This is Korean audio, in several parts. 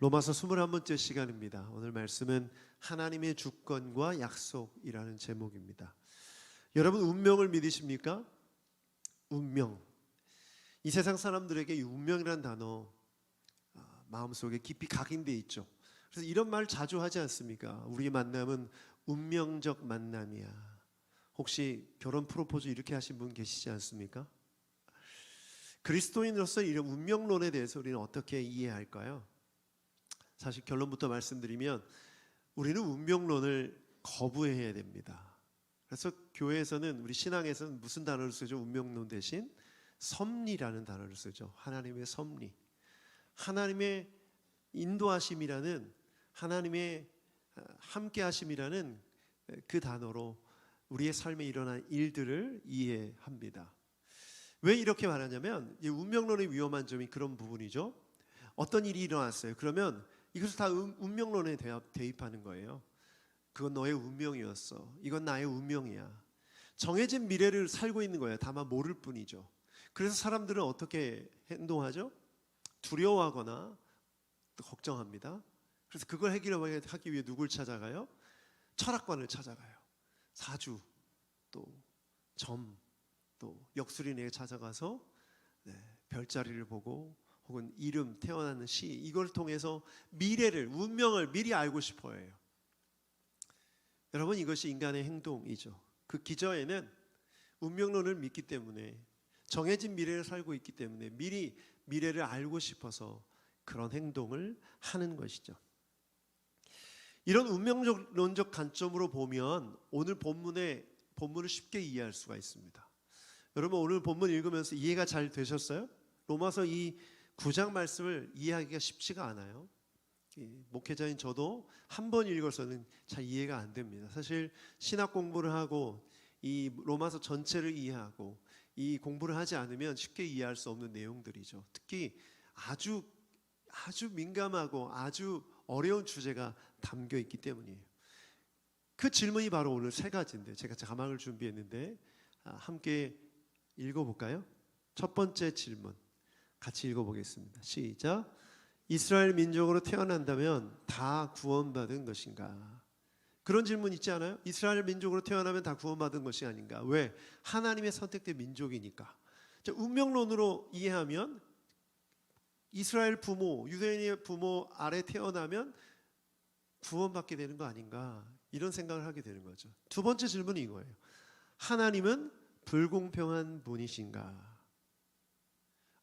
로마서 21번째 시간입니다. 오늘 말씀은 하나님의 주권과 약속이라는 제목입니다. 여러분, 운명을 믿으십니까? 운명. 이 세상 사람들에게 이 운명이라는 단어 마음속에 깊이 각인되어 있죠. 그래서 이런 말 자주 하지 않습니까? 우리의 만남은 운명적 만남이야. 혹시 결혼 프로포즈 이렇게 하신 분 계시지 않습니까? 그리스도인으로서 이런 운명론에 대해서 우리는 어떻게 이해할까요? 사실 결론부터 말씀드리면 우리는 운명론을 거부해야 됩니다. 그래서 교회에서는, 우리 신앙에서는 무슨 단어를 쓰죠? 운명론 대신 섭리라는 단어를 쓰죠. 하나님의 섭리, 하나님의 인도하심이라는, 하나님의 함께하심이라는 그 단어로 우리의 삶에 일어난 일들을 이해합니다. 왜 이렇게 말하냐면, 이 운명론의 위험한 점이 그런 부분이죠. 어떤 일이 일어났어요. 그러면 이것을 다 운명론에 대입하는 거예요. 그건 너의 운명이었어. 이건 나의 운명이야. 정해진 미래를 살고 있는 거예요. 다만 모를 뿐이죠. 그래서 사람들은 어떻게 행동하죠? 두려워하거나 걱정합니다. 그래서 그걸 해결하기 위해 누굴 찾아가요? 철학관을 찾아가요. 사주, 또 점, 또 역술인에게 찾아가서 별자리를 보고, 혹은 이름, 태어나는 시, 이걸 통해서 미래를, 운명을 미리 알고 싶어 해요. 여러분, 이것이 인간의 행동이죠. 그 기저에는 운명론을 믿기 때문에, 정해진 미래를 살고 있기 때문에 미리 미래를 알고 싶어서 그런 행동을 하는 것이죠. 이런 운명론적 관점으로 보면 오늘 본문을 쉽게 이해할 수가 있습니다. 여러분, 오늘 본문 읽으면서 이해가 잘 되셨어요? 로마서 이 9장 말씀을 이해하기가 쉽지가 않아요. 목회자인 저도 한 번 읽어서는 잘 이해가 안 됩니다. 사실 신학 공부를 하고 이 로마서 전체를 이해하고 이 공부를 하지 않으면 쉽게 이해할 수 없는 내용들이죠. 특히 아주 민감하고 아주 어려운 주제가 담겨 있기 때문이에요. 그 질문이 바로 오늘 세 가지인데, 제가 자막을 준비했는데 함께 읽어볼까요? 첫 번째 질문 같이 읽어보겠습니다. 시작. 이스라엘 민족으로 태어난다면 다 구원받은 것인가? 그런 질문 있지 않아요? 이스라엘 민족으로 태어나면 다 구원받은 것이 아닌가? 왜? 하나님의 선택된 민족이니까. 운명론으로 이해하면 이스라엘 부모, 유대인의 부모 아래 태어나면 구원받게 되는 거 아닌가? 이런 생각을 하게 되는 거죠. 두 번째 질문이 이거예요. 하나님은 불공평한 분이신가?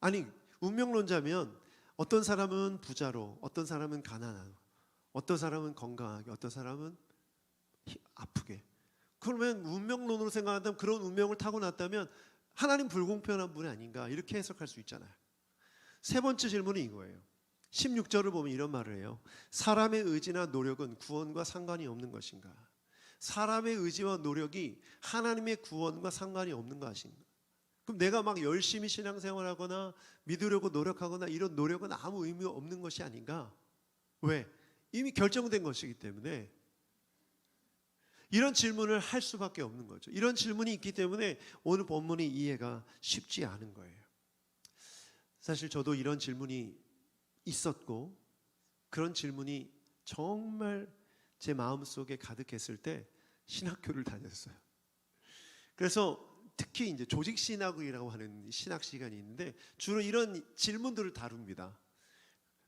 아니, 운명론자면 어떤 사람은 부자로, 어떤 사람은 가난하고, 어떤 사람은 건강하게, 어떤 사람은 아프게. 그러면 운명론으로 생각한다면, 그런 운명을 타고났다면 하나님 불공평한 분이 아닌가, 이렇게 해석할 수 있잖아요. 세 번째 질문은 이거예요. 16절을 보면 이런 말을 해요. 사람의 의지나 노력은 구원과 상관이 없는 것인가? 사람의 의지와 노력이 하나님의 구원과 상관이 없는 것인가? 그럼 내가 막 열심히 신앙생활하거나 믿으려고 노력하거나 이런 노력은 아무 의미 없는 것이 아닌가? 왜? 이미 결정된 것이기 때문에 이런 질문을 할 수밖에 없는 거죠. 이런 질문이 있기 때문에 오늘 본문이 이해가 쉽지 않은 거예요. 사실 저도 이런 질문이 있었고, 그런 질문이 정말 제 마음속에 가득했을 때 신학교를 다녔어요. 그래서 특히 이제 조직신학이라고 하는 신학 시간이 있는데 주로 이런 질문들을 다룹니다.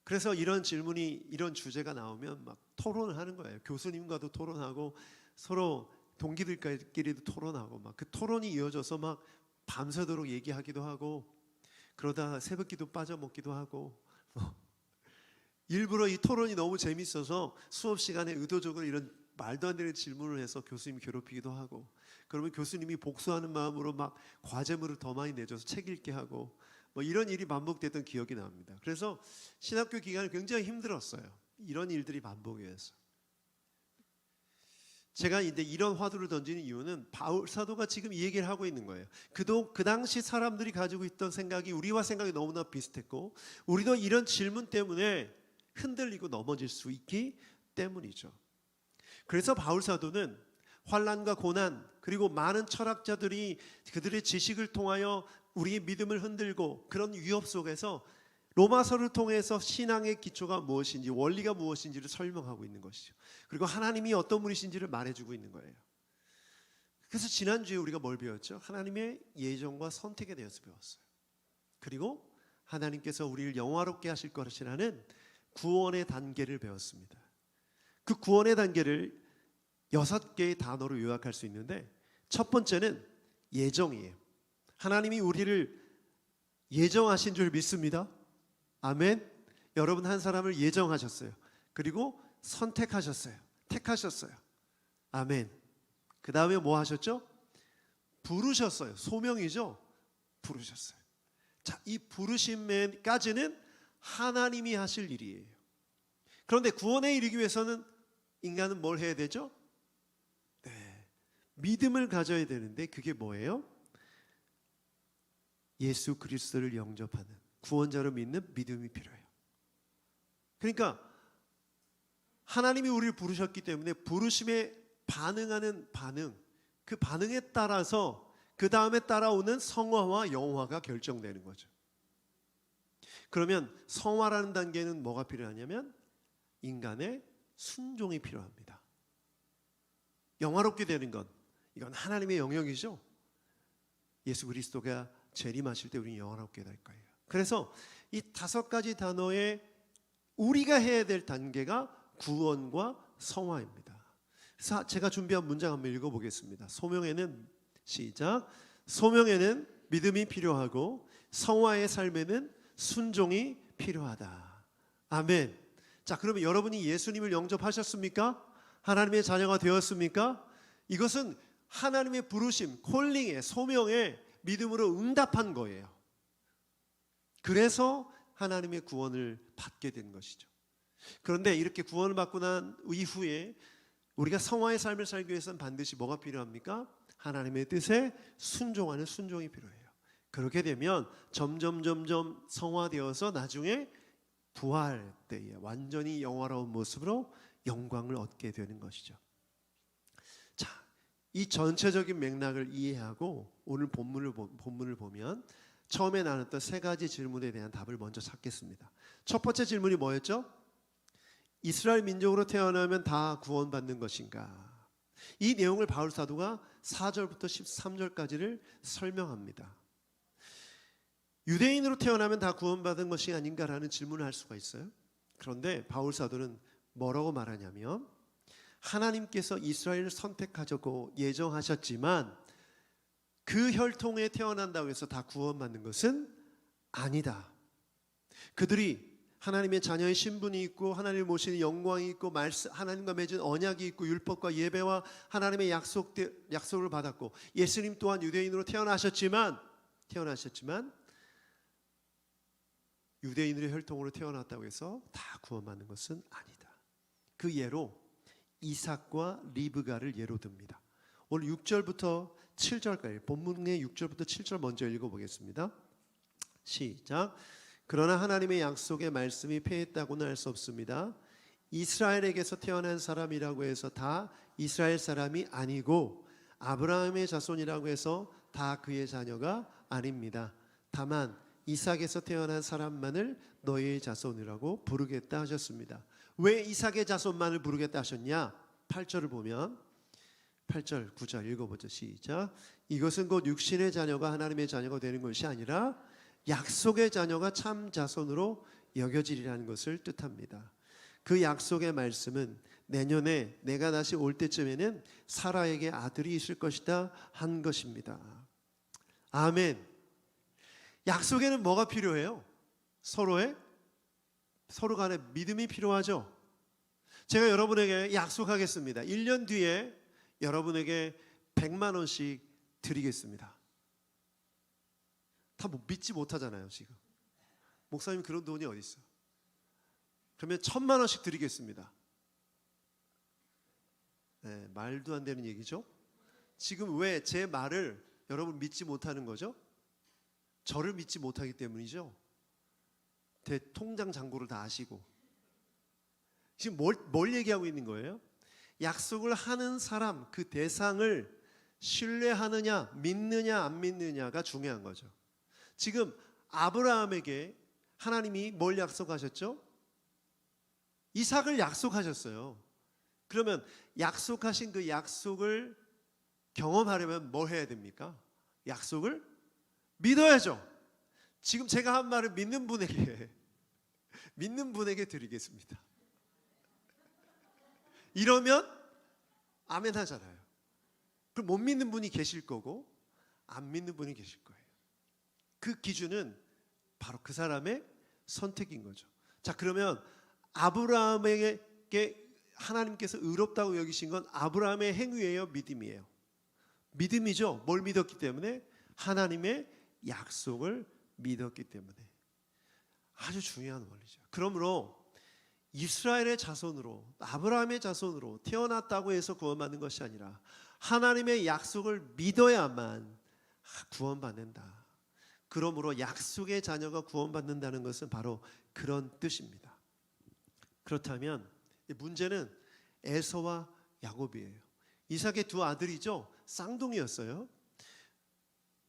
그래서 이런 질문이, 이런 주제가 나오면 막 토론을 하는 거예요. 교수님과도 토론하고 서로 동기들끼리도 토론하고, 막 그 토론이 이어져서 막 밤새도록 얘기하기도 하고, 그러다 새벽기도 빠져먹기도 하고, 일부러 이 토론이 너무 재밌어서 수업 시간에 의도적으로 이런 말도 안 되는 질문을 해서 교수님이 괴롭히기도 하고, 그러면 교수님이 복수하는 마음으로 막 과제물을 더 많이 내줘서 책 읽게 하고, 뭐 이런 일이 반복됐던 기억이 납니다. 그래서 신학교 기간이 굉장히 힘들었어요. 이런 일들이 반복해서. 제가 이제 이런 화두를 던지는 이유는 바울 사도가 지금 이 얘기를 하고 있는 거예요. 그 당시 사람들이 가지고 있던 생각이 우리와 생각이 너무나 비슷했고, 우리도 이런 질문 때문에 흔들리고 넘어질 수 있기 때문이죠. 그래서 바울 사도는 환난과 고난, 그리고 많은 철학자들이 그들의 지식을 통하여 우리의 믿음을 흔들고, 그런 위협 속에서 로마서를 통해서 신앙의 기초가 무엇인지, 원리가 무엇인지를 설명하고 있는 것이죠. 그리고 하나님이 어떤 분이신지를 말해주고 있는 거예요. 그래서 지난주에 우리가 뭘 배웠죠? 하나님의 예정과 선택에 대해서 배웠어요. 그리고 하나님께서 우리를 영화롭게 하실 것이라는 구원의 단계를 배웠습니다. 그 구원의 단계를 6개의 단어로 요약할 수 있는데, 첫 번째는 예정이에요. 하나님이 우리를 예정하신 줄 믿습니다. 아멘. 여러분 한 사람을 예정하셨어요. 그리고 선택하셨어요. 택하셨어요. 아멘. 그 다음에 뭐 하셨죠? 부르셨어요. 소명이죠. 부르셨어요. 자, 이 부르심까지는 하나님이 하실 일이에요. 그런데 구원에 이르기 위해서는 인간은 뭘 해야 되죠? 네, 믿음을 가져야 되는데 그게 뭐예요? 예수 그리스도를 영접하는, 구원자로 믿는 믿음이 필요해요. 그러니까 하나님이 우리를 부르셨기 때문에 부르심에 반응하는 반응, 그 반응에 따라서 그 다음에 따라오는 성화와 영화가 결정되는 거죠. 그러면 성화라는 단계는 뭐가 필요하냐면 인간의 순종이 필요합니다. 영화롭게 되는 건, 이건 하나님의 영역이죠. 예수 그리스도가 재림하실 때 우리는 영화롭게 될 거예요. 그래서 이 5가지 단어에 우리가 해야 될 단계가 구원과 성화입니다. 그래서 제가 준비한 문장 한번 읽어보겠습니다. 소명에는, 시작. 소명에는 믿음이 필요하고 성화의 삶에는 순종이 필요하다. 아멘. 자, 그러면 여러분이 예수님을 영접하셨습니까? 하나님의 자녀가 되었습니까? 이것은 하나님의 부르심, 콜링에, 소명에 믿음으로 응답한 거예요. 그래서 하나님의 구원을 받게 된 것이죠. 그런데 이렇게 구원을 받고 난 이후에 우리가 성화의 삶을 살기 위해서는 반드시 뭐가 필요합니까? 하나님의 뜻에 순종하는 순종이 필요해요. 그렇게 되면 점점 성화되어서 나중에 부활 때에 완전히 영화로운 모습으로 영광을 얻게 되는 것이죠. 자, 이 전체적인 맥락을 이해하고 오늘 본문을 보면 처음에 나눴던 3가지 질문에 대한 답을 먼저 찾겠습니다. 첫 번째 질문이 뭐였죠? 이스라엘 민족으로 태어나면 다 구원받는 것인가? 이 내용을 바울 사도가 4절부터 13절까지를 설명합니다. 유대인으로 태어나면 다 구원받은 것이 아닌가라는 질문을 할 수가 있어요. 그런데 바울 사도는 뭐라고 말하냐면, 하나님께서 이스라엘을 선택하셨고 예정하셨지만 그 혈통에 태어난다고 해서 다 구원받는 것은 아니다. 그들이 하나님의 자녀의 신분이 있고 하나님을 모시는 영광이 있고 하나님과 맺은 언약이 있고 율법과 예배와 하나님의 약속을 받았고 예수님 또한 유대인으로 태어나셨지만 유대인들의 혈통으로 태어났다고 해서 다 구원받는 것은 아니다. 그 예로 이삭과 리브가를 예로 듭니다. 오늘 6절부터 7절까지, 본문의 6절부터 7절 먼저 읽어보겠습니다. 시작. 그러나 하나님의 약속의 말씀이 패했다고는 할 수 없습니다. 이스라엘에게서 태어난 사람이라고 해서 다 이스라엘 사람이 아니고 아브라함의 자손이라고 해서 다 그의 자녀가 아닙니다. 다만 이삭에서 태어난 사람만을 너희의 자손이라고 부르겠다 하셨습니다. 왜 이삭의 자손만을 부르겠다 하셨냐? 8절을 보면 8절, 9절 읽어보죠. 시작. 이것은 곧 육신의 자녀가 하나님의 자녀가 되는 것이 아니라 약속의 자녀가 참 자손으로 여겨지리라는 것을 뜻합니다. 그 약속의 말씀은 내년에 내가 다시 올 때쯤에는 사라에게 아들이 있을 것이다 한 것입니다. 아멘. 약속에는 뭐가 필요해요? 서로 간에 믿음이 필요하죠. 제가 여러분에게 약속하겠습니다. 1년 뒤에 여러분에게 100만 원씩 드리겠습니다. 다 믿지 못하잖아요 지금. 목사님 그런 돈이 어디 있어? 그러면 1000만 원씩 드리겠습니다. 네, 말도 안 되는 얘기죠. 지금 왜 제 말을 여러분 믿지 못하는 거죠? 저를 믿지 못하기 때문이죠. 제 통장 잔고를 다 아시고 지금 뭘 얘기하고 있는 거예요? 약속을 하는 사람, 그 대상을 신뢰하느냐 믿느냐 안 믿느냐가 중요한 거죠. 지금 아브라함에게 하나님이 뭘 약속하셨죠? 이삭을 약속하셨어요. 그러면 약속하신 그 약속을 경험하려면 뭐 해야 됩니까? 약속을 믿어야죠. 지금 제가 한 말을 믿는 분에게 드리겠습니다. 이러면 아멘 하잖아요. 그럼 못 믿는 분이 계실 거고 안 믿는 분이 계실 거예요. 그 기준은 바로 그 사람의 선택인 거죠. 자, 그러면 아브라함에게 하나님께서 의롭다고 여기신 건 아브라함의 행위예요, 믿음이에요? 믿음이죠. 뭘 믿었기 때문에? 하나님의 약속을 믿었기 때문에. 아주 중요한 원리죠. 그러므로 이스라엘의 자손으로, 아브라함의 자손으로 태어났다고 해서 구원받는 것이 아니라 하나님의 약속을 믿어야만 구원받는다. 그러므로 약속의 자녀가 구원받는다는 것은 바로 그런 뜻입니다. 그렇다면 문제는 에서와 야곱이에요. 이삭의 두 아들이죠. 쌍둥이였어요.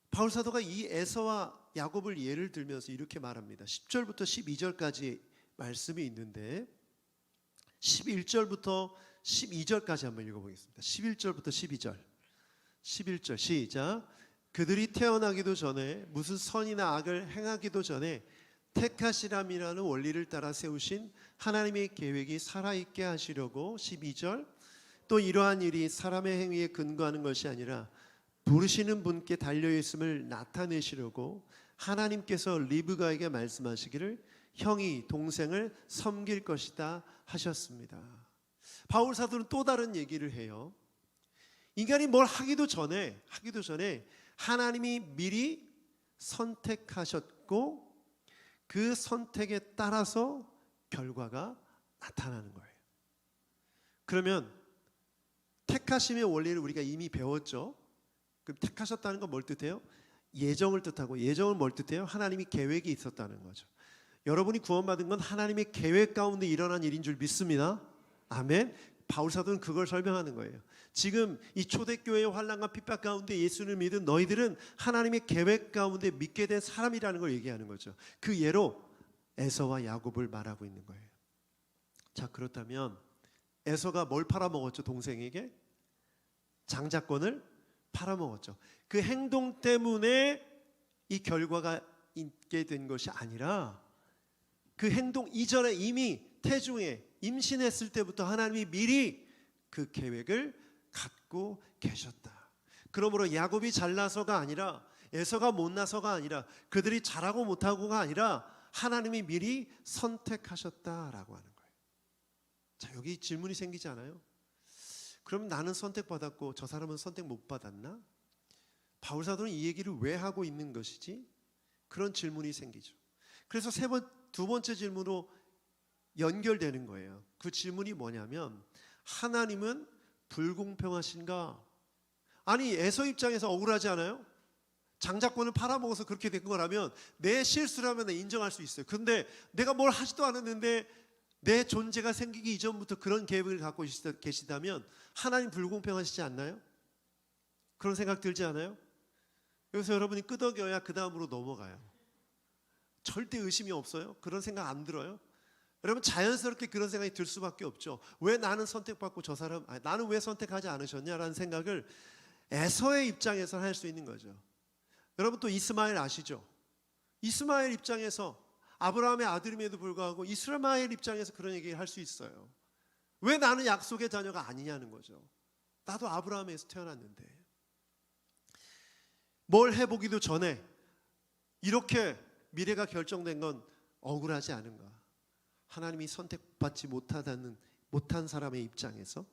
바울 사도가 이 에서와 야곱을 예를 들면서 이렇게 말합니다. 10절부터 12절까지 말씀이 있는데 11절부터 12절까지 한번 읽어보겠습니다. 11절부터 12절. 11절 시작. 그들이 태어나기도 전에 무슨 선이나 악을 행하기도 전에 택하시람이라는 원리를 따라 세우신 하나님의 계획이 살아있게 하시려고 12절 또 이러한 일이 사람의 행위에 근거하는 것이 아니라 부르시는 분께 달려있음을 나타내시려고 하나님께서 리브가에게 말씀하시기를 형이 동생을 섬길 것이다 하셨습니다. 바울 사도는 또 다른 얘기를 해요. 인간이 뭘 하기도 전에 하나님이 미리 선택하셨고 그 선택에 따라서 결과가 나타나는 거예요. 그러면 택하심의 원리를 우리가 이미 배웠죠. 그럼 택하셨다는 건 뭘 뜻해요? 예정을 뜻하고, 예정은 뭘 뜻해요? 하나님이 계획이 있었다는 거죠. 여러분이 구원받은 건 하나님의 계획 가운데 일어난 일인 줄 믿습니다. 아멘. 바울 사도는 그걸 설명하는 거예요. 지금 이 초대교회의 환난과 핍박 가운데 예수를 믿은 너희들은 하나님의 계획 가운데 믿게 된 사람이라는 걸 얘기하는 거죠. 그 예로 에서와 야곱을 말하고 있는 거예요. 자, 그렇다면 에서가 뭘 팔아먹었죠? 동생에게 장자권을 팔아먹었죠. 그 행동 때문에 이 결과가 있게 된 것이 아니라 그 행동 이전에 이미 태중에 임신했을 때부터 하나님이 미리 그 계획을 갖고 계셨다. 그러므로 야곱이 잘나서가 아니라 에서가 못나서가 아니라 그들이 잘하고 못하고가 아니라 하나님이 미리 선택하셨다라고 하는 거예요. 자, 여기 질문이 생기지 않아요? 그럼 나는 선택받았고 저 사람은 선택 못 받았나? 바울 사도는 이 얘기를 왜 하고 있는 것이지? 그런 질문이 생기죠. 그래서 두 번째 질문으로 연결되는 거예요. 그 질문이 뭐냐면 하나님은 불공평하신가? 아니, 에서 입장에서 억울하지 않아요? 장자권을 팔아먹어서 그렇게 된 거라면 내 실수라면 인정할 수 있어요. 그런데 내가 뭘 하지도 않았는데 내 존재가 생기기 이전부터 그런 계획을 갖고 계시다면 하나님 불공평하시지 않나요? 그런 생각 들지 않아요? 여기서 여러분이 끄덕여야 그 다음으로 넘어가요. 절대 의심이 없어요? 그런 생각 안 들어요? 여러분 자연스럽게 그런 생각이 들 수밖에 없죠. 왜 나는 선택받고 저 사람, 나는 왜 선택하지 않으셨냐라는 생각을 에서의 입장에서 할 수 있는 거죠. 여러분 또 이스마엘 아시죠? 이스마엘 입장에서 아브라함의 아들임에도 불구하고 이스마엘 입장에서 그런 얘기를 할 수 있어요. 왜 나는 약속의 자녀가 아니냐는 거죠. 나도 아브라함에서 태어났는데 뭘 해보기도 전에 이렇게 미래가 결정된 건 억울하지 않은가? 하나님이 선택받지 못한 사람의 입장에서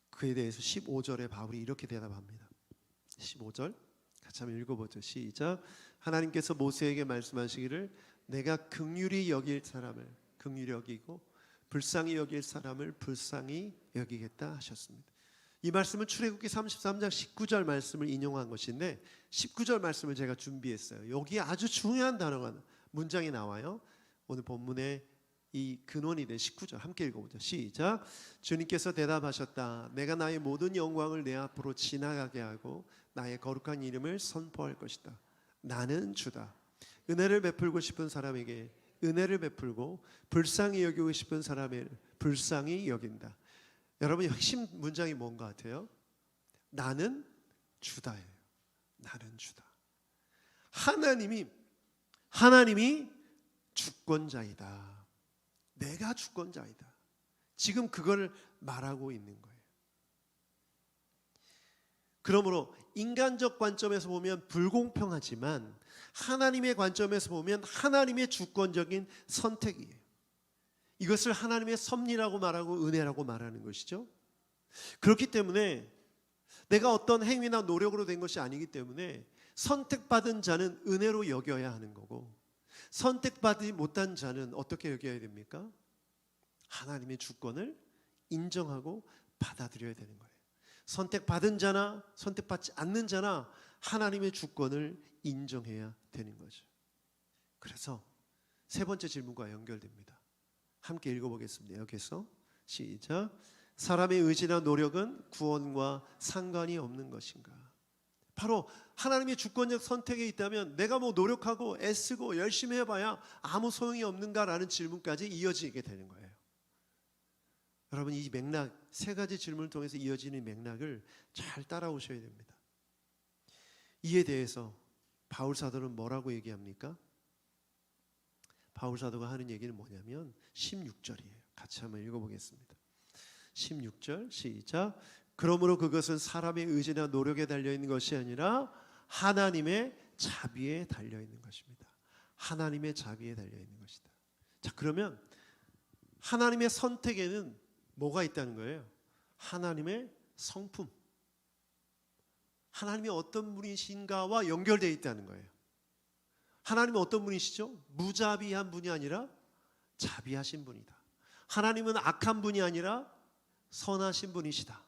그에 대해서 15절에 바울이 이렇게 대답합니다. 15절 같이 한번 읽어보죠. 시작. 하나님께서 모세에게 말씀하시기를 내가 긍휼히 여길 사람을 긍휼히 여기고 불쌍히 여길 사람을 불쌍히 여기겠다 하셨습니다. 이 말씀은 출애굽기 33장 19절 말씀을 인용한 것인데 19절 말씀을 제가 준비했어요. 여기에 아주 중요한 단어가 문장이 나와요. 오늘 본문의 이 근원이 된 19절 함께 읽어보죠. 시작. 주님께서 대답하셨다. 내가 나의 모든 영광을 내 앞으로 지나가게 하고 나의 거룩한 이름을 선포할 것이다. 나는 주다. 은혜를 베풀고 싶은 사람에게 은혜를 베풀고 불쌍히 여기고 싶은 사람을 불쌍히 여긴다. 여러분, 핵심 문장이 뭔가 같아요? 나는 주다예요. 나는 주다. 하나님이 주권자이다. 내가 주권자이다. 지금 그걸 말하고 있는 거예요. 그러므로 인간적 관점에서 보면 불공평하지만 하나님의 관점에서 보면 하나님의 주권적인 선택이에요. 이것을 하나님의 섭리라고 말하고 은혜라고 말하는 것이죠. 그렇기 때문에 내가 어떤 행위나 노력으로 된 것이 아니기 때문에 선택받은 자는 은혜로 여겨야 하는 거고, 선택받지 못한 자는 어떻게 여겨야 됩니까? 하나님의 주권을 인정하고 받아들여야 되는 거예요. 선택받은 자나 선택받지 않는 자나 하나님의 주권을 인정해야 되는 거죠. 그래서 세 번째 질문과 연결됩니다. 함께 읽어보겠습니다. 여기서 시작. 사람의 의지나 노력은 구원과 상관이 없는 것인가? 바로 하나님의 주권적 선택에 있다면 내가 뭐 노력하고 애쓰고 열심히 해봐야 아무 소용이 없는가라는 질문까지 이어지게 되는 거예요. 여러분, 이 맥락, 세 가지 질문을 통해서 이어지는 맥락을 잘 따라오셔야 됩니다. 이에 대해서 바울 사도는 뭐라고 얘기합니까? 바울 사도가 하는 얘기는 뭐냐면 16절이에요. 같이 한번 읽어보겠습니다. 16절 시작. 그러므로 그것은 사람의 의지나 노력에 달려있는 것이 아니라 하나님의 자비에 달려있는 것입니다. 하나님의 자비에 달려있는 것이다. 자, 그러면 하나님의 선택에는 뭐가 있다는 거예요? 하나님의 성품, 하나님이 어떤 분이신가와 연결되어 있다는 거예요. 하나님은 어떤 분이시죠? 무자비한 분이 아니라 자비하신 분이다. 하나님은 악한 분이 아니라 선하신 분이시다.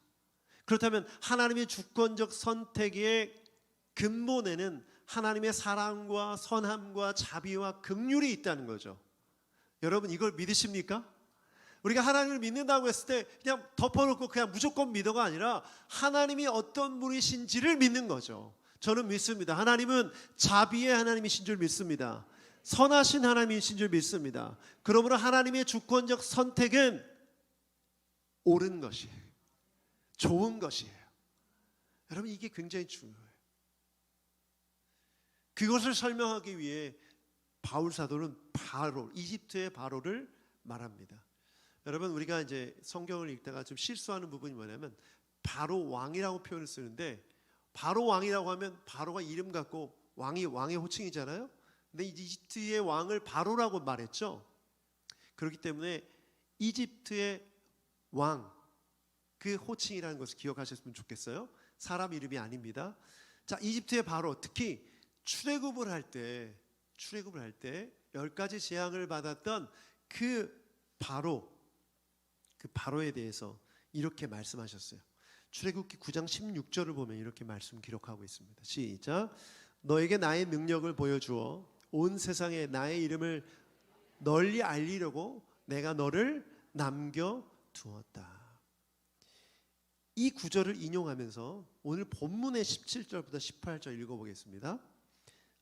그렇다면 하나님의 주권적 선택의 근본에는 하나님의 사랑과 선함과 자비와 긍휼이 있다는 거죠. 여러분, 이걸 믿으십니까? 우리가 하나님을 믿는다고 했을 때 그냥 덮어놓고 그냥 무조건 믿어가 아니라 하나님이 어떤 분이신지를 믿는 거죠. 저는 믿습니다. 하나님은 자비의 하나님이신 줄 믿습니다. 선하신 하나님이신 줄 믿습니다. 그러므로 하나님의 주권적 선택은 옳은 것이에요. 좋은 것이에요. 여러분, 이게 굉장히 중요해요. 그것을 설명하기 위해 바울 사도는 바로, 이집트의 바로를 말합니다. 여러분, 우리가 이제 성경을 읽다가 좀 실수하는 부분이 뭐냐면 바로 왕이라고 표현을 쓰는데, 바로 왕이라고 하면 바로가 이름 같고 왕의 호칭이잖아요. 근데 이집트의 왕을 바로라고 말했죠. 그렇기 때문에 이집트의 왕, 그 호칭이라는 것을 기억하셨으면 좋겠어요. 사람 이름이 아닙니다. 자, 이집트의 바로, 특히 출애굽을 할 때 10가지 재앙을 받았던 그 바로에 대해서 이렇게 말씀하셨어요. 출애굽기 9장 16절을 보면 이렇게 말씀 기록하고 있습니다. 시작. 너에게 나의 능력을 보여주어 온 세상에 나의 이름을 널리 알리려고 내가 너를 남겨두었다. 이 구절을 인용하면서 오늘 본문의 17절부터 18절 읽어보겠습니다.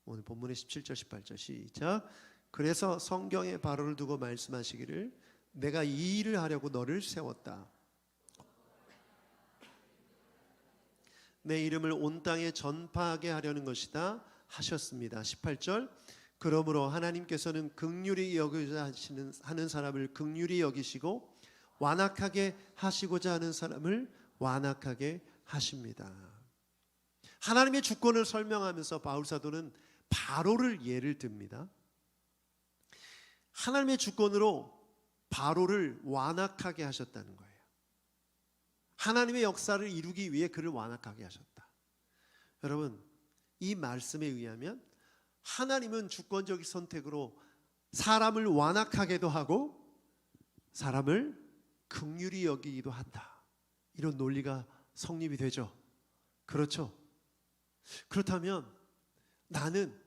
오늘 본문의 17절 18절 시작. 그래서 성경에 바로를 두고 말씀하시기를 내가 이 일을 하려고 너를 세웠다. 내 이름을 온 땅에 전파하게 하려는 것이다 하셨습니다. 18절. 그러므로 하나님께서는 긍휼히 여기자 하는 사람을 긍휼히 여기시고 완악하게 하시고자 하는 사람을 완악하게 하십니다. 하나님의 주권을 설명하면서 바울 사도는 바로를 예를 듭니다. 하나님의 주권으로 바로를 완악하게 하셨다는 거예요. 하나님의 역사를 이루기 위해 그를 완악하게 하셨다. 여러분, 이 말씀에 의하면 하나님은 주권적인 선택으로 사람을 완악하게도 하고 사람을 긍휼히 여기기도 한다. 이런 논리가 성립이 되죠. 그렇죠? 그렇다면 나는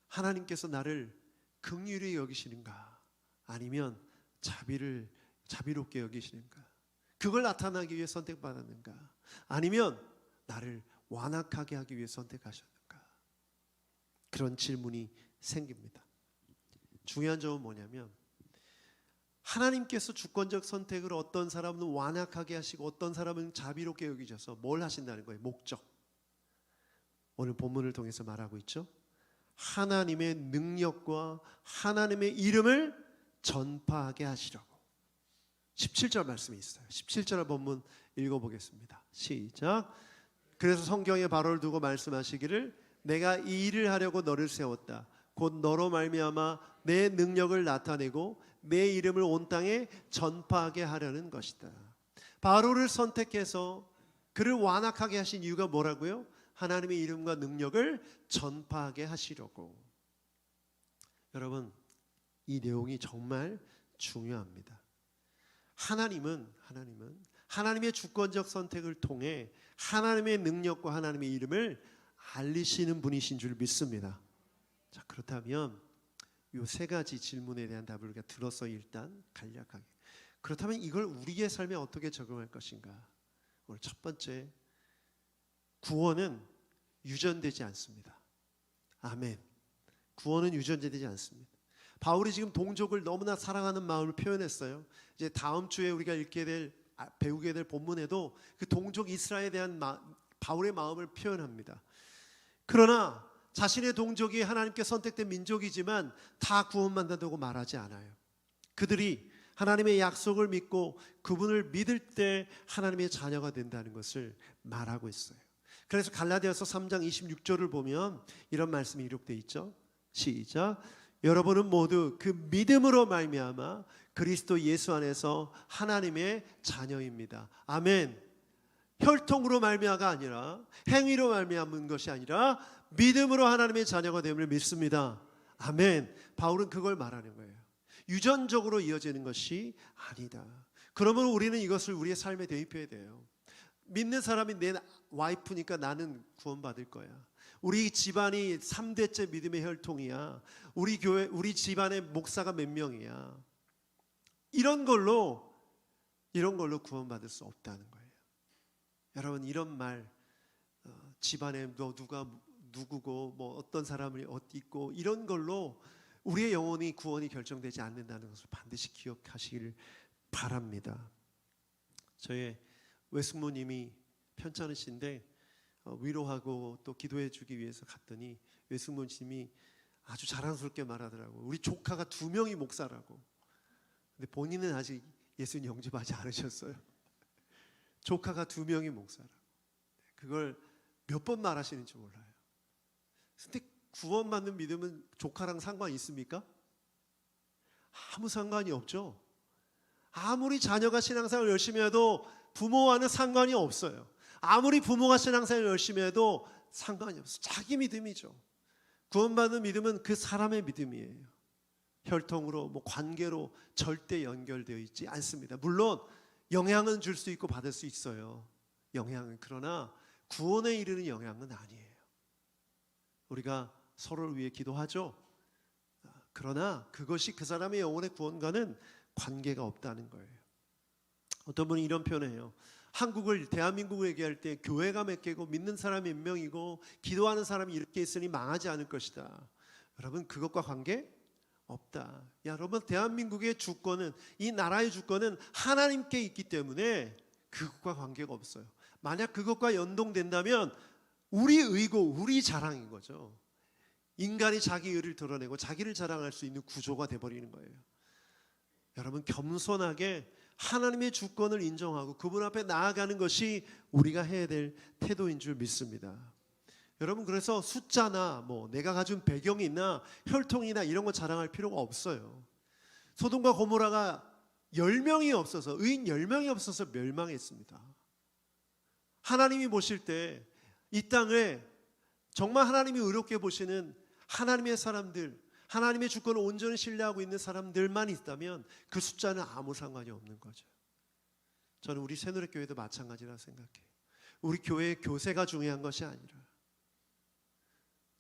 하나님께서 나를 긍휼히 여기시는가? 아니면 자비롭게 여기시는가? 그걸 나타나기 위해 선택받았는가? 아니면 나를 완악하게 하기 위해 선택하셨는가? 그런 질문이 생깁니다. 중요한 점은 뭐냐면 하나님께서 주권적 선택을 어떤 사람은 완악하게 하시고 어떤 사람은 자비롭게 여기셔서 뭘 하신다는 거예요? 목적. 오늘 본문을 통해서 말하고 있죠. 하나님의 능력과 하나님의 이름을 전파하게 하시려고. 17절 말씀이 있어요. 17절 본문 읽어보겠습니다. 시작. 그래서 성경에 바로를 두고 말씀하시기를 내가 이 일을 하려고 너를 세웠다. 곧 너로 말미암아 내 능력을 나타내고 내 이름을 온 땅에 전파하게 하려는 것이다. 바로를 선택해서 그를 완악하게 하신 이유가 뭐라고요? 하나님의 이름과 능력을 전파하게 하시려고. 여러분, 이 내용이 정말 중요합니다. 하나님은 하나님의 주권적 선택을 통해 하나님의 능력과 하나님의 이름을 알리시는 분이신 줄 믿습니다. 자, 그렇다면 이 세 가지 질문에 대한 답을 우리가 들어서 일단 간략하게. 그렇다면 이걸 우리의 삶에 어떻게 적용할 것인가? 오늘 첫 번째, 구원은 유전되지 않습니다. 아멘. 구원은 유전되지 않습니다. 바울이 지금 동족을 너무나 사랑하는 마음을 표현했어요. 이제 다음 주에 우리가 배우게 될 본문에도 그 동족 이스라엘에 대한 바울의 마음을 표현합니다. 그러나 자신의 동족이 하나님께 선택된 민족이지만 다 구원받는다고 말하지 않아요. 그들이 하나님의 약속을 믿고 그분을 믿을 때 하나님의 자녀가 된다는 것을 말하고 있어요. 그래서 갈라디아서 3장 26절을 보면 이런 말씀이 기록되어 있죠. 시작. 여러분은 모두 그 믿음으로 말미암아 그리스도 예수 안에서 하나님의 자녀입니다. 아멘. 혈통으로 말미암아가 아니라 행위로 말미암은 것이 아니라 믿음으로 하나님의 자녀가 됨을 믿습니다. 아멘. 바울은 그걸 말하는 거예요. 유전적으로 이어지는 것이 아니다. 그러면 우리는 이것을 우리의 삶에 대입해야 돼요. 믿는 사람이 내 와이프니까 나는 구원받을 거야. 우리 집안이 3대째 믿음의 혈통이야. 우리 교회, 우리 집안의 목사가 몇 명이야. 이런 걸로 구원받을 수 없다는 거예요. 여러분, 이런 말, 집안에 너 누구고 뭐 어떤 사람이 어디 있고 이런 걸로 우리의 영혼이 구원이 결정되지 않는다는 것을 반드시 기억하시길 바랍니다. 저의 외숙모님이 편찮으신데 위로하고 또 기도해 주기 위해서 갔더니 외숙모님이 아주 자랑스럽게 말하더라고요. 우리 조카가 2명이 목사라고. 근데 본인은 아직 예수님 영접하지 않으셨어요. 조카가 2명이 목사라고. 그걸 몇 번 말하시는지 몰라요. 근데 구원받는 믿음은 조카랑 상관이 있습니까? 아무 상관이 없죠. 아무리 자녀가 신앙생활을 열심히 해도 부모와는 상관이 없어요. 아무리 부모가 신앙생활을 열심히 해도 상관이 없어요. 자기 믿음이죠. 구원받는 믿음은 그 사람의 믿음이에요. 혈통으로 뭐 관계로 절대 연결되어 있지 않습니다. 물론 영향은 줄 수 있고 받을 수 있어요. 영향은. 그러나 구원에 이르는 영향은 아니에요. 우리가 서로를 위해 기도하죠. 그러나 그것이 그 사람의 영혼의 구원과는 관계가 없다는 거예요. 어떤 분이 이런 표현해요. 대한민국을 얘기할 때 교회가 몇 개고 믿는 사람이 몇 명이고 기도하는 사람이 이렇게 있으니 망하지 않을 것이다. 여러분, 그것과 관계 없다. 여러분, 대한민국의 주권은, 이 나라의 주권은 하나님께 있기 때문에 그것과 관계가 없어요. 만약 그것과 연동된다면 우리 의고 우리 자랑인 거죠. 인간이 자기 의를 드러내고 자기를 자랑할 수 있는 구조가 돼버리는 거예요. 여러분, 겸손하게 하나님의 주권을 인정하고 그분 앞에 나아가는 것이 우리가 해야 될 태도인 줄 믿습니다. 여러분, 그래서 숫자나 뭐 내가 가진 배경이나 혈통이나 이런 거 자랑할 필요가 없어요. 소돔과 고모라가 10명이 없어서, 의인 10명이 없어서 멸망했습니다. 하나님이 보실 때 이 땅에 정말 하나님이 의롭게 보시는 하나님의 사람들, 하나님의 주권을 온전히 신뢰하고 있는 사람들만 있다면 그 숫자는 아무 상관이 없는 거죠. 저는 우리 새누리교회도 마찬가지라 생각해요. 우리 교회의 교세가 중요한 것이 아니라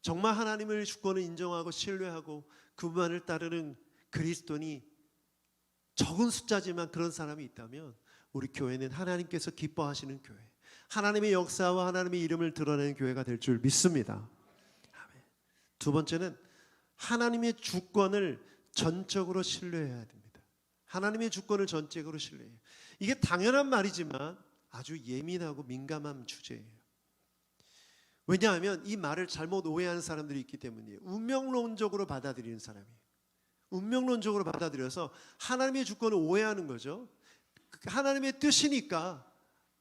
정말 하나님의 주권을 인정하고 신뢰하고 그분만을 따르는 그리스도인이 적은 숫자지만 그런 사람이 있다면 우리 교회는 하나님께서 기뻐하시는 교회, 하나님의 역사와 하나님의 이름을 드러내는 교회가 될 줄 믿습니다. 두 번째는 하나님의 주권을 전적으로 신뢰해야 됩니다. 하나님의 주권을 전적으로 신뢰해요. 이게 당연한 말이지만 아주 예민하고 민감한 주제예요. 왜냐하면 이 말을 잘못 오해하는 사람들이 있기 때문이에요. 운명론적으로 받아들이는 사람이에요. 운명론적으로 받아들여서 하나님의 주권을 오해하는 거죠. 하나님의 뜻이니까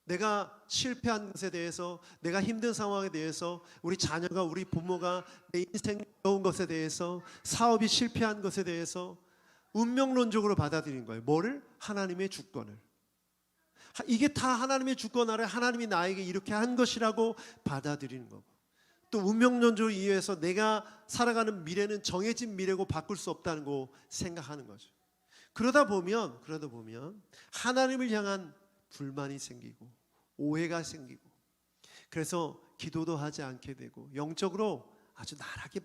내가 실패한 것에 대해서, 내가 힘든 상황에 대해서, 우리 자녀가, 우리 부모가 내 인생이 어려운 것에 대해서, 사업이 실패한 것에 대해서 운명론적으로 받아들이는 거예요. 뭐를? 하나님의 주권을. 이게 다 하나님의 주권 아래 하나님이 나에게 이렇게 한 것이라고 받아들이는 거고, 또 운명론적으로 이해해서 내가 살아가는 미래는 정해진 미래고 바꿀 수 없다는 거 생각하는 거죠. 그러다 보면 하나님을 향한 불만이 생기고 오해가 생기고, 그래서 기도도 하지 않게 되고 영적으로 아주 나락에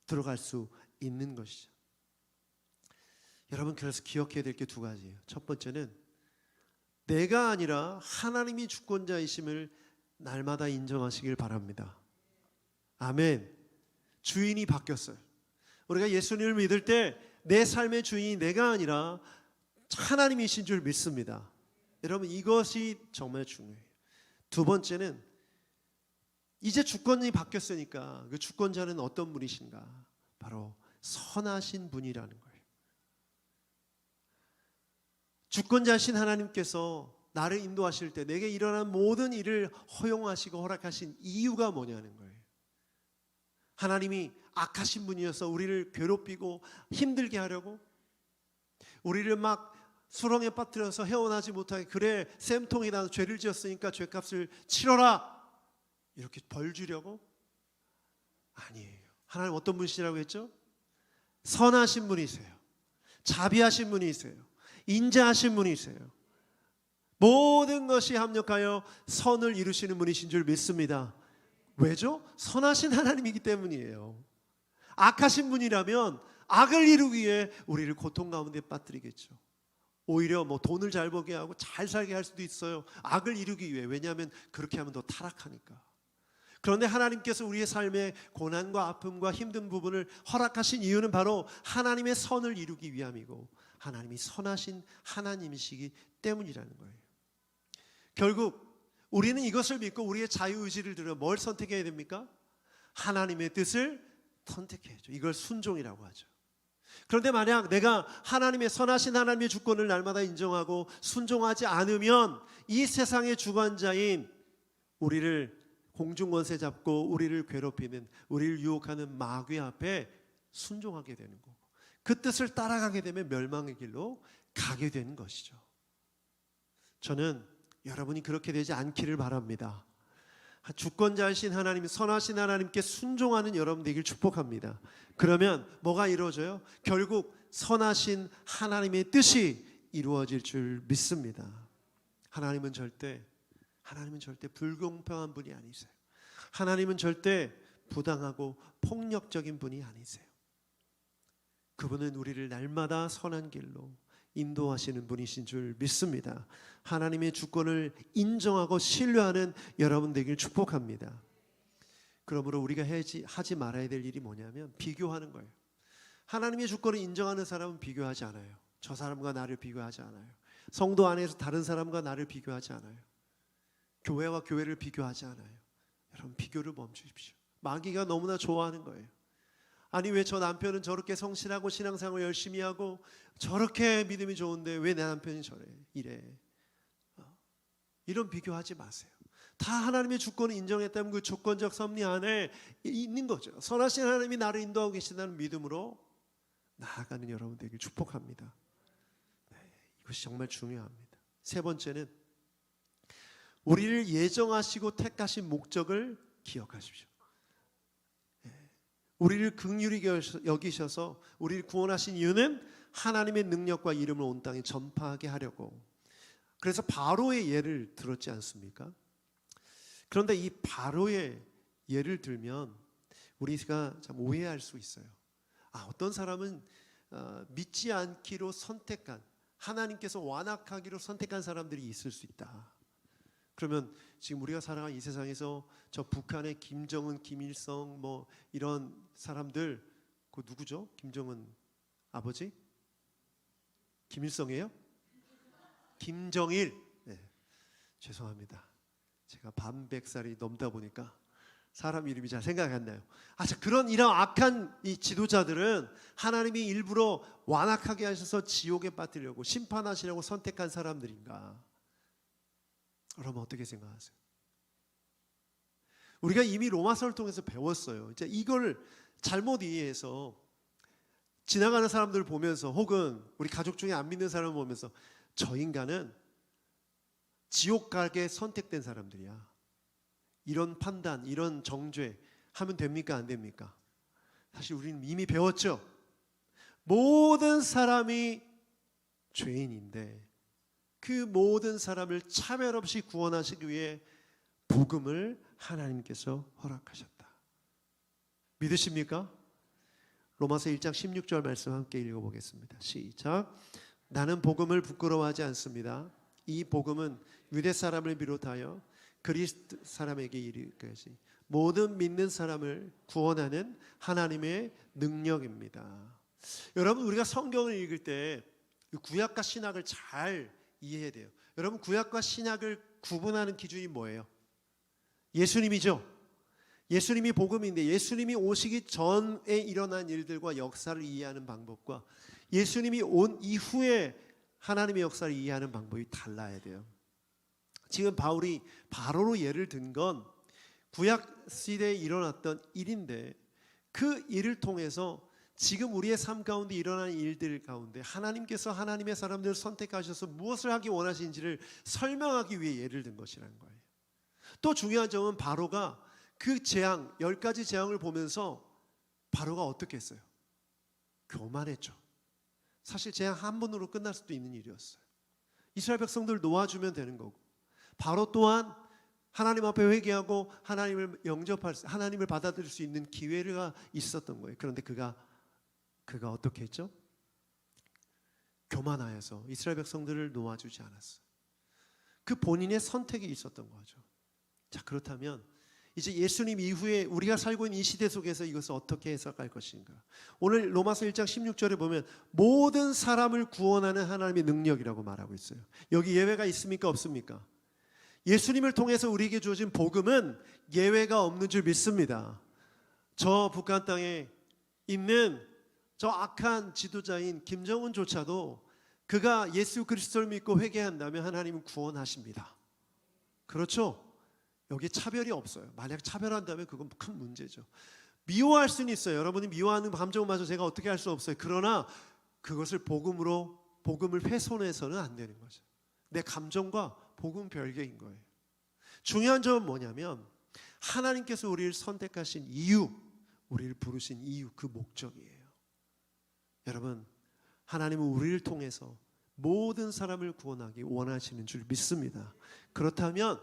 들어갈 수 있는 것이죠. 여러분, 그래서 기억해야 될 게 두 가지예요. 첫 번째는 내가 아니라 하나님이 주권자이심을 날마다 인정하시길 바랍니다. 아멘. 주인이 바뀌었어요. 우리가 예수님을 믿을 때 내 삶의 주인이 내가 아니라 하나님이신 줄 믿습니다. 여러분, 이것이 정말 중요해요. 두 번째는 이제 주권이 바뀌었으니까 그 주권자는 어떤 분이신가? 바로 선하신 분이라는 거예요. 주권자신 하나님께서 나를 인도하실 때 내게 일어난 모든 일을 허용하시고 허락하신 이유가 뭐냐는 거예요. 하나님이 악하신 분이어서 우리를 괴롭히고 힘들게 하려고, 우리를 막 수렁에 빠뜨려서 헤어나지 못하게, 그래 쌤통이 나서 죄를 지었으니까 죄값을 치러라, 이렇게 벌 주려고? 아니에요. 하나님 어떤 분이시라고 했죠? 선하신 분이세요. 자비하신 분이세요. 인자하신 분이세요. 모든 것이 합력하여 선을 이루시는 분이신 줄 믿습니다. 왜죠? 선하신 하나님이기 때문이에요. 악하신 분이라면 악을 이루기 위해 우리를 고통 가운데 빠뜨리겠죠. 오히려 돈을 잘 벌게 하고 잘 살게 할 수도 있어요. 악을 이루기 위해. 왜냐하면 그렇게 하면 더 타락하니까. 그런데 하나님께서 우리의 삶에 고난과 아픔과 힘든 부분을 허락하신 이유는 바로 하나님의 선을 이루기 위함이고, 하나님이 선하신 하나님이시기 때문이라는 거예요. 결국 우리는 이것을 믿고 우리의 자유의지를 들여 뭘 선택해야 됩니까? 하나님의 뜻을 선택해야죠. 이걸 순종이라고 하죠. 그런데 만약 내가 하나님의 선하신 하나님의 주권을 날마다 인정하고 순종하지 않으면 이 세상의 주관자인 우리를 공중권세 잡고 우리를 괴롭히는, 우리를 유혹하는 마귀 앞에 순종하게 되는 거고, 그 뜻을 따라가게 되면 멸망의 길로 가게 되는 것이죠. 저는 여러분이 그렇게 되지 않기를 바랍니다. 주권자이신 하나님, 선하신 하나님께 순종하는 여러분 되길 축복합니다. 그러면 뭐가 이루어져요? 결국 선하신 하나님의 뜻이 이루어질 줄 믿습니다. 하나님은 절대 불공평한 분이 아니세요. 하나님은 절대 부당하고 폭력적인 분이 아니세요. 그분은 우리를 날마다 선한 길로 인도하시는 분이신 줄 믿습니다. 하나님의 주권을 인정하고 신뢰하는 여러분 되길 축복합니다. 그러므로 우리가 하지 말아야 될 일이 뭐냐면 비교하는 거예요. 하나님의 주권을 인정하는 사람은 비교하지 않아요. 저 사람과 나를 비교하지 않아요. 성도 안에서 다른 사람과 나를 비교하지 않아요. 교회와 교회를 비교하지 않아요. 여러분, 비교를 멈추십시오. 마귀가 너무나 좋아하는 거예요. 아니, 왜 저 남편은 저렇게 성실하고 신앙생활 열심히 하고 저렇게 믿음이 좋은데 왜 내 남편이 이래? 이런 비교하지 마세요. 다 하나님의 주권을 인정했다면 그 주권적 섭리 안에 있는 거죠. 선하신 하나님이 나를 인도하고 계신다는 믿음으로 나아가는 여러분 되길 축복합니다. 이것이 정말 중요합니다. 세 번째는 우리를 예정하시고 택하신 목적을 기억하십시오. 우리를 긍휼히 여기셔서 우리를 구원하신 이유는 하나님의 능력과 이름을 온 땅에 전파하게 하려고. 그래서 바로의 예를 들었지 않습니까? 그런데 이 바로의 예를 들면 우리가 참 오해할 수 있어요. 어떤 사람은 믿지 않기로 선택한, 하나님께서 완악하기로 선택한 사람들이 있을 수 있다. 그러면 지금 우리가 살아가는 이 세상에서 저 북한의 김정은, 김일성 이런 사람들 그 누구죠? 김정은 아버지? 김일성이에요? 김정일. 네, 죄송합니다. 제가 반백살이 넘다 보니까 사람 이름이 잘 생각이 안 나요. 그런 이런 악한 이 지도자들은 하나님이 일부러 완악하게 하셔서 지옥에 빠뜨리려고 심판하시려고 선택한 사람들인가? 여러분 어떻게 생각하세요? 우리가 이미 로마서를 통해서 배웠어요. 이제 이걸 잘못 이해해서 지나가는 사람들을 보면서 혹은 우리 가족 중에 안 믿는 사람을 보면서 저 인간은 지옥 가게 선택된 사람들이야. 이런 판단, 이런 정죄 하면 됩니까? 안 됩니까? 사실 우리는 이미 배웠죠. 모든 사람이 죄인인데 그 모든 사람을 차별 없이 구원하시기 위해 복음을 하나님께서 허락하셨다. 믿으십니까? 로마서 1장 16절 말씀 함께 읽어보겠습니다. 시작. 나는 복음을 부끄러워하지 않습니다. 이 복음은 유대 사람을 비롯하여 그리스도 사람에게 이르기까지 모든 믿는 사람을 구원하는 하나님의 능력입니다. 여러분 우리가 성경을 읽을 때 구약과 신약을 잘 이해해야 돼요. 여러분 구약과 신약을 구분하는 기준이 뭐예요? 예수님이죠. 예수님이 복음인데 예수님이 오시기 전에 일어난 일들과 역사를 이해하는 방법과 예수님이 온 이후에 하나님의 역사를 이해하는 방법이 달라야 돼요. 지금 바울이 바로로 예를 든 건 구약 시대에 일어났던 일인데 그 일을 통해서 지금 우리의 삶 가운데 일어나는 일들 가운데 하나님께서 하나님의 사람들을 선택하셔서 무엇을 하기 원하시는지를 설명하기 위해 예를 든 것이라는 거예요. 또 중요한 점은 바로가 그 재앙, 10가지 재앙을 보면서 바로가 어떻게 했어요? 교만했죠. 사실 재앙 한 번으로 끝날 수도 있는 일이었어요. 이스라엘 백성들 놓아주면 되는 거고 바로 또한 하나님 앞에 회개하고 하나님을 영접할 하나님을 받아들일 수 있는 기회가 있었던 거예요. 그런데 그가 어떻게 했죠? 교만하여서 이스라엘 백성들을 놓아주지 않았어요. 그 본인의 선택이 있었던 거죠. 자, 그렇다면 이제 예수님 이후에 우리가 살고 있는 이 시대 속에서 이것을 어떻게 해석할 것인가? 오늘 로마서 1장 16절에 보면 모든 사람을 구원하는 하나님의 능력이라고 말하고 있어요. 여기 예외가 있습니까? 없습니까? 예수님을 통해서 우리에게 주어진 복음은 예외가 없는 줄 믿습니다. 저 북한 땅에 있는 저 악한 지도자인 김정은조차도 그가 예수 그리스도를 믿고 회개한다면 하나님은 구원하십니다. 그렇죠? 여기 차별이 없어요. 만약 차별한다면 그건 큰 문제죠. 미워할 수는 있어요. 여러분이 미워하는 감정마저 제가 어떻게 할 수 없어요. 그러나 그것을 복음을 훼손해서는 안 되는 거죠. 내 감정과 복음 별개인 거예요. 중요한 점은 뭐냐면 하나님께서 우리를 선택하신 이유, 우리를 부르신 이유, 그 목적이에요. 여러분, 하나님은 우리를 통해서 모든 사람을 구원하기 원하시는 줄 믿습니다. 그렇다면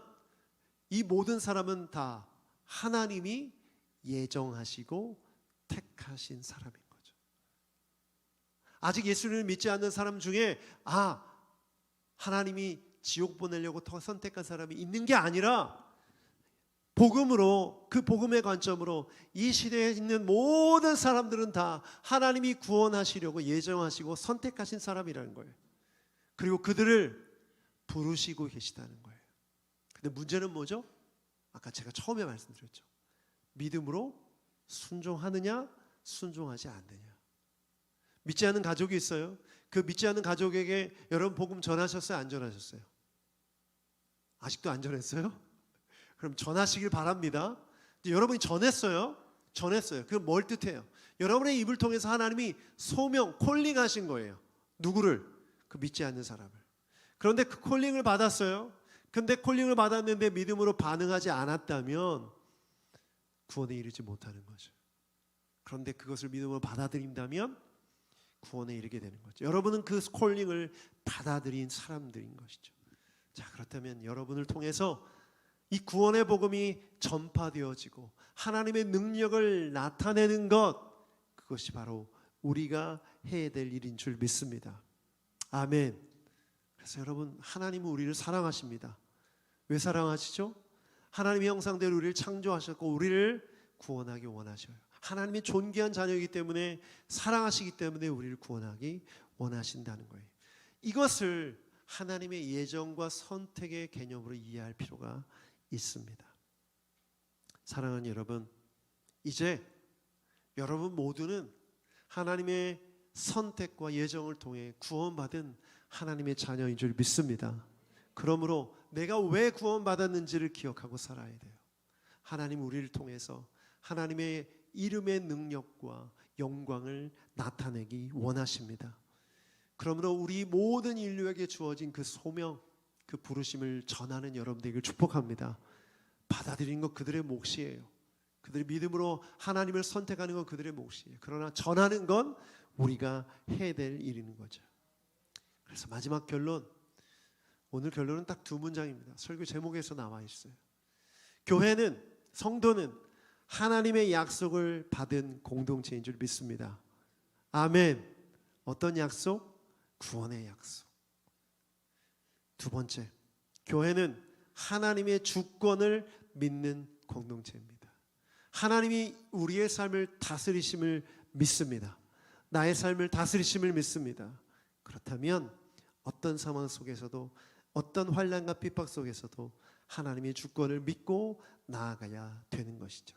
이 모든 사람은 다 하나님이 예정하시고 택하신 사람인 거죠. 아직 예수님을 믿지 않는 사람 중에 하나님이 지옥 보내려고 더 선택한 사람이 있는 게 아니라 복음으로, 그 복음의 관점으로 이 시대에 있는 모든 사람들은 다 하나님이 구원하시려고 예정하시고 선택하신 사람이라는 거예요. 그리고 그들을 부르시고 계시다는 거예요. 근데 문제는 뭐죠? 아까 제가 처음에 말씀드렸죠. 믿음으로 순종하느냐, 순종하지 않느냐. 믿지 않는 가족이 있어요. 그 믿지 않는 가족에게 여러분 복음 전하셨어요? 안 전하셨어요? 아직도 안 전했어요? 그럼 전하시길 바랍니다. 여러분이 전했어요. 그건 뭘 뜻해요? 여러분의 입을 통해서 하나님이 소명, 콜링하신 거예요. 누구를? 그 믿지 않는 사람을. 그런데 그 콜링을 받았어요. 근데 콜링을 받았는데 믿음으로 반응하지 않았다면 구원에 이르지 못하는 거죠. 그런데 그것을 믿음으로 받아들인다면 구원에 이르게 되는 거죠. 여러분은 그 콜링을 받아들인 사람들인 것이죠. 자, 그렇다면 여러분을 통해서 이 구원의 복음이 전파되어지고 하나님의 능력을 나타내는 것, 그것이 바로 우리가 해야 될 일인 줄 믿습니다. 아멘. 그래서 여러분, 하나님은 우리를 사랑하십니다. 왜 사랑하시죠? 하나님의 형상대로 우리를 창조하셨고 우리를 구원하기 원하셔요. 하나님의 존귀한 자녀이기 때문에, 사랑하시기 때문에 우리를 구원하기 원하신다는 거예요. 이것을 하나님의 예정과 선택의 개념으로 이해할 필요가 있습니다. 사랑하는 여러분, 이제 여러분 모두는 하나님의 선택과 예정을 통해 구원받은 하나님의 자녀인 줄 믿습니다. 그러므로 내가 왜 구원받았는지를 기억하고 살아야 돼요. 하나님 우리를 통해서 하나님의 이름의 능력과 영광을 나타내기 원하십니다. 그러므로 우리 모든 인류에게 주어진 그 소명, 그 부르심을 전하는 여러분들에게 축복합니다. 받아들이는 것 그들의 몫이에요. 그들의 믿음으로 하나님을 선택하는 건 그들의 몫이에요. 그러나 전하는 건 우리가 해야 될 일인 거죠. 그래서 마지막 결론, 오늘 결론은 딱 두 문장입니다. 설교 제목에서 나와 있어요. 교회는, 성도는 하나님의 약속을 받은 공동체인 줄 믿습니다. 아멘. 어떤 약속? 구원의 약속. 두 번째, 교회는 하나님의 주권을 믿는 공동체입니다. 하나님이 우리의 삶을 다스리심을 믿습니다. 나의 삶을 다스리심을 믿습니다. 그렇다면 어떤 상황 속에서도, 어떤 환난과 핍박 속에서도 하나님의 주권을 믿고 나아가야 되는 것이죠.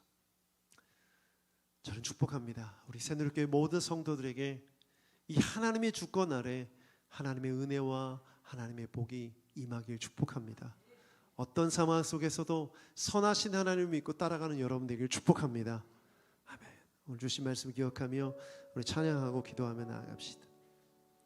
저는 축복합니다. 우리 새누리교회 모든 성도들에게 이 하나님의 주권 아래 하나님의 은혜와 하나님의 복이 임하길 축복합니다. 어떤 상황 속에서도 선하신 하나님을 믿고 따라가는 여러분 되길 축복합니다. 아멘. 오늘 주신 말씀 기억하며 우리 찬양하고 기도하며 나아갑시다.